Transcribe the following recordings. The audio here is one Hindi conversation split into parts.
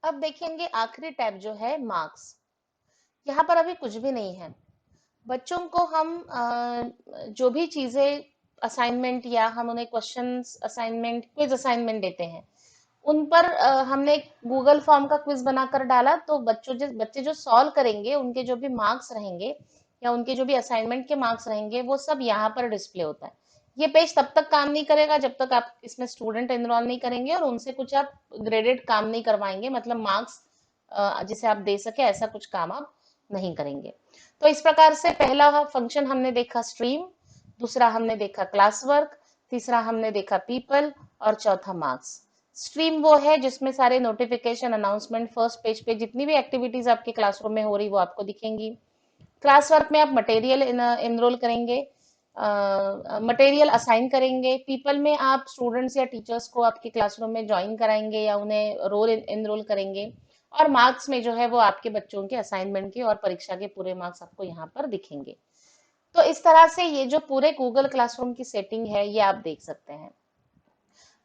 अब देखेंगे आखिरी टैब जो है मार्क्स। यहाँ पर अभी कुछ भी नहीं है। बच्चों को हम जो भी चीजें असाइनमेंट या हम उन्हें क्वेश्चंस असाइनमेंट क्विज असाइनमेंट देते हैं उन पर हमने एक गूगल फॉर्म का क्विज बनाकर डाला, तो बच्चे जो सॉल्व करेंगे उनके जो भी मार्क्स रहेंगे या उनके जो भी असाइनमेंट के मार्क्स रहेंगे वो सब यहाँ पर डिस्प्ले होता है। ये पेज तब तक काम नहीं करेगा जब तक आप इसमें स्टूडेंट एनरोल नहीं करेंगे और उनसे कुछ आप ग्रेडेड काम नहीं करवाएंगे, मतलब मार्क्स जिसे आप दे सके ऐसा कुछ काम आप नहीं करेंगे। तो इस प्रकार से पहला फंक्शन हमने देखा स्ट्रीम, दूसरा हमने देखा क्लास वर्क, तीसरा हमने देखा पीपल और चौथा मार्क्स। स्ट्रीम वो है जिसमें सारे नोटिफिकेशन अनाउंसमेंट फर्स्ट पेज पे जितनी भी एक्टिविटीज आपके क्लासरूम में हो रही वो आपको दिखेंगी। क्लास वर्क में आप मटेरियल एनरोल करेंगे, मटेरियल असाइन करेंगे। पीपल में आप स्टूडेंट्स या टीचर्स को आपके क्लासरूम में ज्वाइन कराएंगे या उन्हें रोल एनरोल करेंगे। और मार्क्स में जो है वो आपके बच्चों के असाइनमेंट के और परीक्षा के पूरे मार्क्स आपको यहाँ पर दिखेंगे। तो इस तरह से ये जो पूरे गूगल क्लासरूम की सेटिंग है ये आप देख सकते हैं।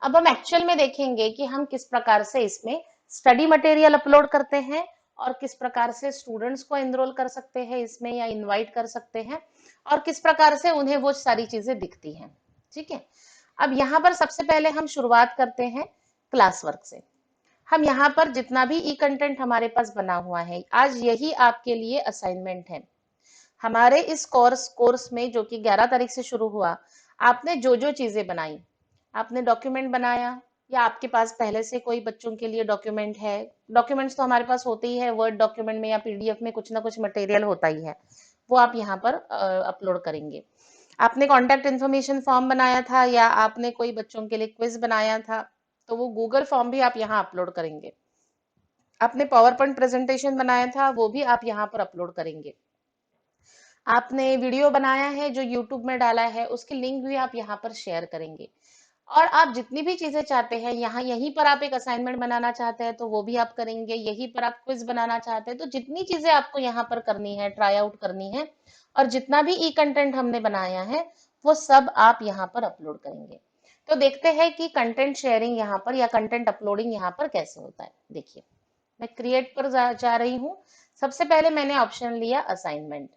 अब हम एक्चुअल में देखेंगे कि हम किस प्रकार से इसमें स्टडी मटेरियल अपलोड करते हैं और किस प्रकार से स्टूडेंट्स को एनरोल कर सकते हैं इसमें या इनवाइट कर सकते हैं और किस प्रकार से उन्हें वो सारी चीजें दिखती हैं। ठीक है, अब यहाँ पर सबसे पहले हम शुरुआत करते हैं क्लास वर्क से। हम यहाँ पर जितना भी ई कंटेंट हमारे पास बना हुआ है आज यही आपके लिए असाइनमेंट है। हमारे इस कोर्स में जो कि 11 तारीख से शुरू हुआ, आपने जो जो चीजें बनाई, आपने डॉक्यूमेंट बनाया या आपके पास पहले से कोई बच्चों के लिए डॉक्यूमेंट है। डॉक्यूमेंट्स तो हमारे पास होते ही है, वर्ड डॉक्यूमेंट में या पीडीएफ में कुछ ना कुछ मटेरियल होता ही है, वो आप यहाँ पर अपलोड करेंगे। आपने कॉन्टैक्ट इन्फॉर्मेशन फॉर्म बनाया था या आपने कोई बच्चों के लिए क्विज बनाया था तो वो गूगल फॉर्म भी आप यहाँ अपलोड करेंगे। आपने पावर पॉइंट प्रेजेंटेशन बनाया था वो भी आप यहाँ पर अपलोड करेंगे। आपने वीडियो बनाया है जो यूट्यूब में डाला है उसकी लिंक भी आप यहाँ पर शेयर करेंगे। और आप जितनी भी चीजें चाहते हैं यहाँ यहीं पर आप एक असाइनमेंट बनाना चाहते हैं तो वो भी आप करेंगे, यहीं पर आप क्विज बनाना चाहते हैं तो जितनी चीजें आपको यहाँ पर करनी है, ट्राई आउट करनी है और जितना भी ई कंटेंट हमने बनाया है वो सब आप यहाँ पर अपलोड करेंगे। तो देखते हैं कि कंटेंट शेयरिंग यहाँ पर या कंटेंट अपलोडिंग यहाँ पर कैसे होता है। देखिए, मैं क्रिएट पर जा रही हूँ। सबसे पहले मैंने ऑप्शन लिया असाइनमेंट।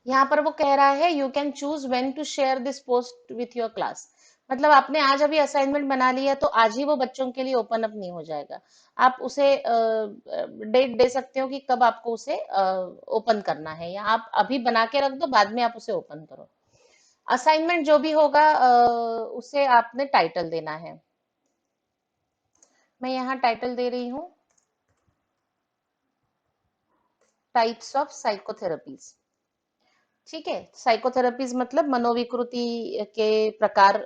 यहाँ पर वो कह रहा है you can choose when to share this post with your class. मतलब आपने आज अभी असाइनमेंट बना लिया तो आज ही वो बच्चों के लिए ओपन अप नहीं हो जाएगा। आप उसे डेट दे सकते हो कि कब आपको उसे ओपन करना है या आप अभी बना के रख दो बाद में आप उसे ओपन करो। असाइनमेंट जो भी होगा उसे आपने टाइटल देना है। मैं यहाँ टाइटल दे रही हूँ टाइप्स ऑफ साइकोथेरेपीज। ठीक है, साइकोथेरेपीज मतलब मनोविकृति के प्रकार,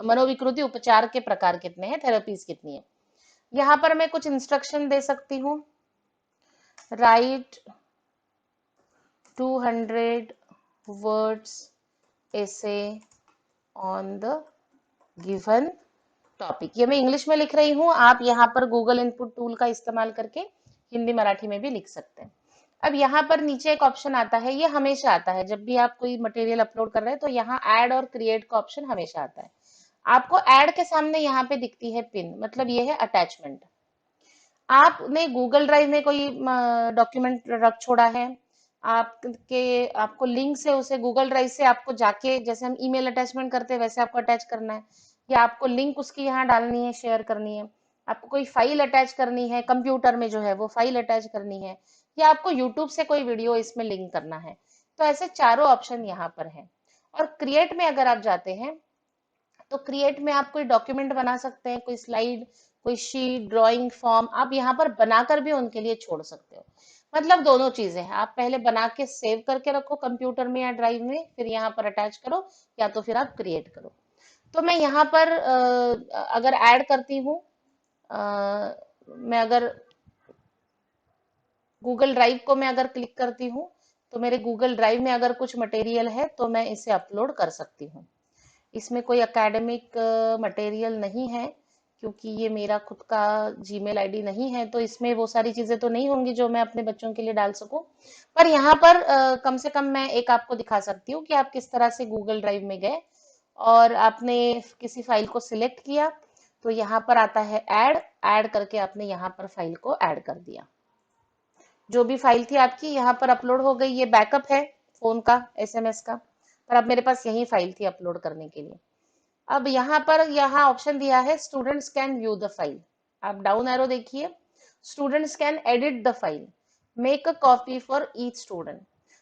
मनोविकृति उपचार के प्रकार कितने हैं, थेरेपीज कितनी है। यहाँ पर मैं कुछ इंस्ट्रक्शन दे सकती हूँ। राइट 200 वर्ड्स ऐसे ऑन द गिवन टॉपिक। ये मैं इंग्लिश में लिख रही हूँ, आप यहाँ पर गूगल इनपुट टूल का इस्तेमाल करके हिंदी मराठी में भी लिख सकते हैं। अब यहाँ पर नीचे एक ऑप्शन आता है, ये हमेशा आता है जब भी आप कोई मटेरियल अपलोड कर रहे हैं तो यहाँ ऐड और क्रिएट का ऑप्शन हमेशा आता है। आपको ऐड के सामने यहाँ पे दिखती है पिन, मतलब ये है अटैचमेंट। आपने गूगल ड्राइव में कोई डॉक्यूमेंट रख छोड़ा है, आपको लिंक से उसे गूगल ड्राइव से आपको जाके जैसे हम ईमेल अटैचमेंट करते हैं वैसे आपको अटैच करना है या आपको लिंक उसकी यहाँ डालनी है, शेयर करनी है। आपको कोई फाइल अटैच करनी है कंप्यूटर में जो है वो फाइल अटैच करनी है या आपको यूट्यूब से कोई वीडियो इसमें लिंक करना है। तो ऐसे चारों ऑप्शन यहाँ पर है। और क्रिएट में अगर आप जाते हैं तो क्रिएट में आप कोई डॉक्यूमेंट बना सकते हैं, कोई स्लाइड, कोई शीट, ड्राइंग, फॉर्म आप यहाँ पर बनाकर भी उनके लिए छोड़ सकते हो। मतलब दोनों चीजें हैं, आप पहले बना के सेव करके रखो कंप्यूटर में या ड्राइव में, फिर यहाँ पर अटैच करो या तो फिर आप क्रिएट करो। तो मैं यहाँ पर अगर ऐड करती हूँ, मैं अगर गूगल ड्राइव को मैं अगर क्लिक करती हूँ तो मेरे गूगल ड्राइव में अगर कुछ मटेरियल है तो मैं इसे अपलोड कर सकती हूँ। इसमें कोई एकेडमिक मटेरियल नहीं है क्योंकि ये मेरा खुद का जीमेल आईडी नहीं है, तो इसमें वो सारी चीजें तो नहीं होंगी जो मैं अपने बच्चों के लिए डाल सकूं। पर यहाँ पर कम से कम मैं एक आपको दिखा सकती हूँ कि आप किस तरह से गूगल ड्राइव में गए और आपने किसी फाइल को सिलेक्ट किया, तो यहाँ पर आता है ऐड, ऐड करके आपने यहाँ पर फाइल को ऐड कर दिया। जो भी फाइल थी आपकी यहाँ पर अपलोड हो गई। ये बैकअप है फोन का, एसएमएस का, पर अब मेरे पास यही फाइल थी अपलोड करने के लिए। अब यहाँ पर यहाँ ऑप्शन दिया है students can view the file. आप डाउन एरो देखिए, students can edit the file, make a copy for each student.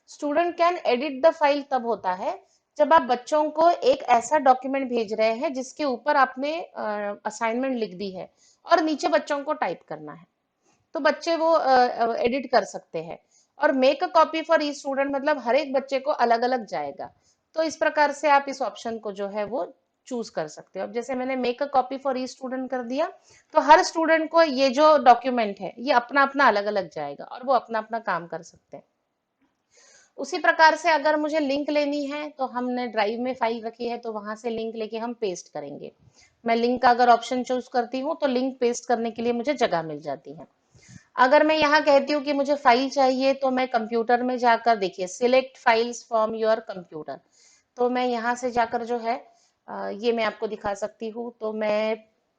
Student can edit the file तब होता है जब आप बच्चों को एक ऐसा डॉक्यूमेंट भेज रहे हैं जिसके ऊपर आपने असाइनमेंट लिख दी है और नीचे बच्चों को टाइप करना है, तो बच्चे वो एडिट कर सकते हैं। और make a copy for each student मतलब हर एक बच्चे को अलग अलग जाएगा। तो इस प्रकार से आप इस ऑप्शन को जो है वो चूज कर सकते हो। अब जैसे मैंने make a copy for each student कर दिया, तो हर स्टूडेंट को ये जो डॉक्यूमेंट है ये अपना अपना अलग अलग जाएगा और वो अपना अपना काम कर सकते हैं। उसी प्रकार से अगर मुझे लिंक लेनी है तो हमने ड्राइव में फाइल रखी है, तो वहां से लिंक लेके हम पेस्ट करेंगे। मैं लिंक का अगर ऑप्शन चूज करती हूँ तो लिंक पेस्ट करने के लिए मुझे जगह मिल जाती है। अगर मैं यहाँ कहती हूँ कि मुझे फाइल चाहिए, तो मैं कंप्यूटर में जाकर देखिए select files from your computer, तो मैं यहाँ से जाकर जो है ये मैं आपको दिखा सकती हूँ। तो मैं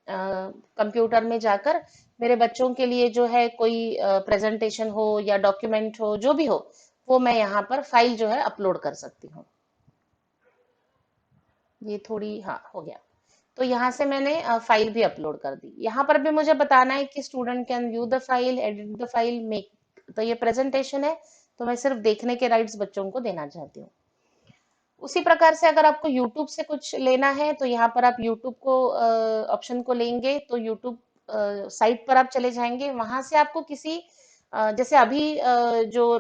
कंप्यूटर में जाकर मेरे बच्चों के लिए जो है कोई प्रेजेंटेशन हो या डॉक्यूमेंट हो, जो भी हो, वो मैं यहाँ पर फाइल जो है अपलोड कर सकती हूँ। ये थोड़ी, हाँ हो गया। तो यहाँ से मैंने फाइल भी अपलोड कर दी। यहाँ पर भी मुझे बताना है कि student can view the file, edit the file, make. तो ये प्रेजेंटेशन है, तो मैं सिर्फ देखने के राइट्स बच्चों को देना चाहती हूँ। उसी प्रकार से अगर आपको YouTube से कुछ लेना है तो यहाँ पर आप YouTube को ऑप्शन को लेंगे, तो YouTube साइट पर आप चले जाएंगे। वहां से आपको किसी जैसे अभी जो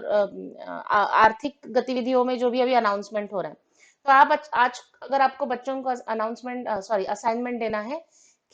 आर्थिक गतिविधियों में जो भी अभी अनाउंसमेंट हो रहा है, तो आप आज अगर आपको बच्चों को अनाउंसमेंट सॉरी असाइनमेंट देना है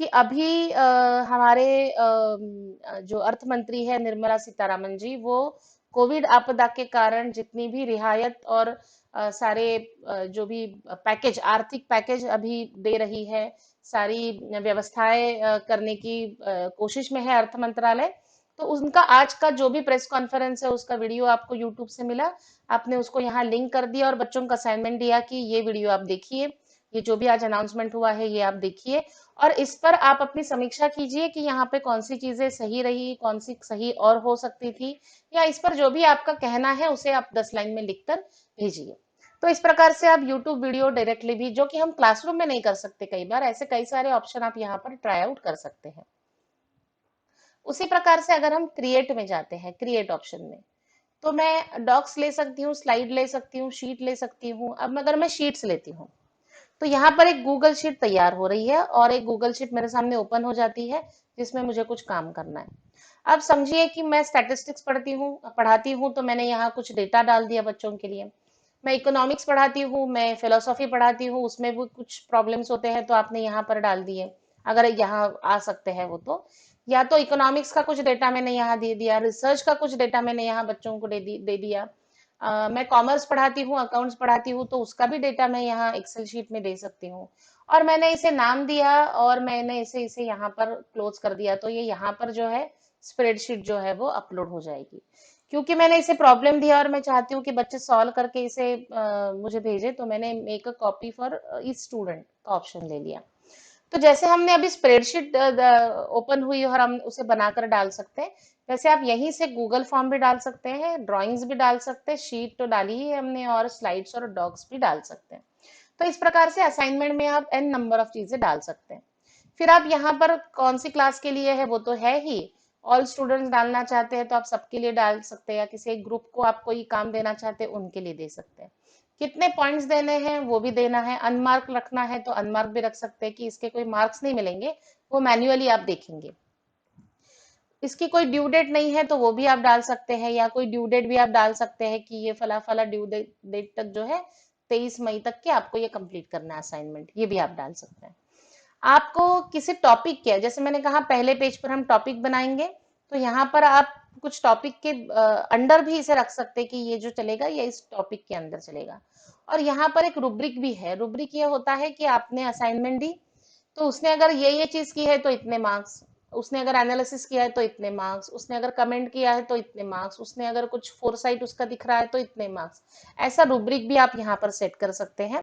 कि अभी हमारे जो अर्थ मंत्री है निर्मला सीतारामन जी, वो कोविड आपदा के कारण जितनी भी रियायत और सारे जो भी पैकेज, आर्थिक पैकेज अभी दे रही है, सारी व्यवस्थाएं करने की कोशिश में है अर्थ मंत्रालय। तो उनका आज का जो भी प्रेस कॉन्फ्रेंस है उसका वीडियो आपको यूट्यूब से मिला, आपने उसको यहाँ लिंक कर दिया और बच्चों को असाइनमेंट दिया कि ये वीडियो आप देखिए, ये जो भी आज अनाउंसमेंट हुआ है ये आप देखिए, और इस पर आप अपनी समीक्षा कीजिए कि यहाँ पे कौन सी चीजें सही रही, कौन सी सही और हो सकती थी, या इस पर जो भी आपका कहना है उसे आप 10 लाइन में लिखकर भेजिए। तो इस प्रकार से आप YouTube वीडियो डायरेक्टली भी, जो कि हम क्लासरूम में नहीं कर सकते कई बार, ऐसे कई सारे ऑप्शन आप यहाँ पर ट्राई आउट कर सकते हैं। उसी प्रकार से अगर हम क्रिएट में जाते हैं, क्रिएट ऑप्शन में, तो मैं डॉक्स ले सकती हूँ, स्लाइड ले सकती हूँ, शीट ले सकती हूँ। अब अगर मैं शीट्स लेती हूँ तो यहाँ पर एक गूगल शीट तैयार हो रही है और एक गूगल शीट मेरे सामने ओपन हो जाती है जिसमें मुझे कुछ काम करना है। अब समझिए कि मैं स्टैटिस्टिक्स पढ़ाती हूँ, तो मैंने यहाँ कुछ डेटा डाल दिया बच्चों के लिए। मैं इकोनॉमिक्स पढ़ाती हूँ, मैं फिलोसॉफी पढ़ाती हूँ, उसमें भी कुछ प्रॉब्लम्स होते हैं तो आपने यहाँ पर डाल दिए, अगर यहाँ आ सकते हैं वो तो। या तो इकोनॉमिक्स का कुछ डेटा मैंने यहाँ दे दिया, रिसर्च का कुछ डेटा मैंने यहाँ बच्चों को दे दिया। मैं कॉमर्स पढ़ाती हूँ, अकाउंट्स पढ़ाती हूँ, तो उसका भी डेटा मैं यहाँ एक्सेल शीट में दे सकती हूँ। और मैंने इसे नाम दिया और मैंने इसे इसे यहाँ पर क्लोज कर दिया, तो ये यहाँ पर जो है स्प्रेडशीट जो है वो अपलोड हो जाएगी। क्योंकि मैंने इसे प्रॉब्लम दिया और मैं चाहती हूँ कि बच्चे सॉल्व करके इसे मुझे भेजे, तो मैंने make a copy for each student का ऑप्शन ले लिया। तो जैसे हमने अभी स्प्रेडशीट ओपन हुई और हम उसे बनाकर डाल सकते हैं, वैसे आप यहीं से गूगल फॉर्म भी डाल सकते हैं, ड्राइंग्स भी डाल सकते हैं, शीट तो डाली ही है हमने, और स्लाइड्स और डॉक्स भी डाल सकते हैं। तो इस प्रकार से असाइनमेंट में आप एन नंबर ऑफ चीजें डाल सकते हैं। फिर आप यहाँ पर कौन सी क्लास के लिए है वो तो है ही, ऑल स्टूडेंट्स डालना चाहते हैं तो आप सबके लिए डाल सकते हैं, या किसी एक ग्रुप को आप कोई काम देना चाहते हैं उनके लिए दे सकते हैं। कितने पॉइंट्स देने हैं वो भी देना है, अनमार्क रखना है तो अनमार्क भी रख सकते हैं कि इसके कोई मार्क्स नहीं मिलेंगे, वो मैन्युअली आप देखेंगे। इसकी कोई ड्यू डेट नहीं है तो वो भी आप डाल सकते हैं, या कोई ड्यू डेट भी आप डाल सकते हैं कि ये फला फला ड्यू डेट तक जो है 23 मई तक के आपको ये कंप्लीट करना है असाइनमेंट, ये भी आप डाल सकते हैं। आपको किसी टॉपिक के, जैसे मैंने कहा पहले पेज पर हम टॉपिक बनाएंगे, तो यहाँ पर आप कुछ टॉपिक के अंडर भी इसे रख सकते हैं कि ये जो चलेगा ये इस टॉपिक के अंदर चलेगा। और यहाँ पर एक रुब्रिक भी है। रुब्रिक ये होता है कि आपने असाइनमेंट दी, तो उसने अगर ये चीज की है तो इतने मार्क्स, उसने अगर एनालिसिस किया है तो इतने मार्क्स, उसने अगर कमेंट किया है तो इतने मार्क्स, उसने अगर कुछ फोरसाइट उसका दिख रहा है तो इतने मार्क्स। ऐसा रुब्रिक भी आप यहाँ पर सेट कर सकते हैं।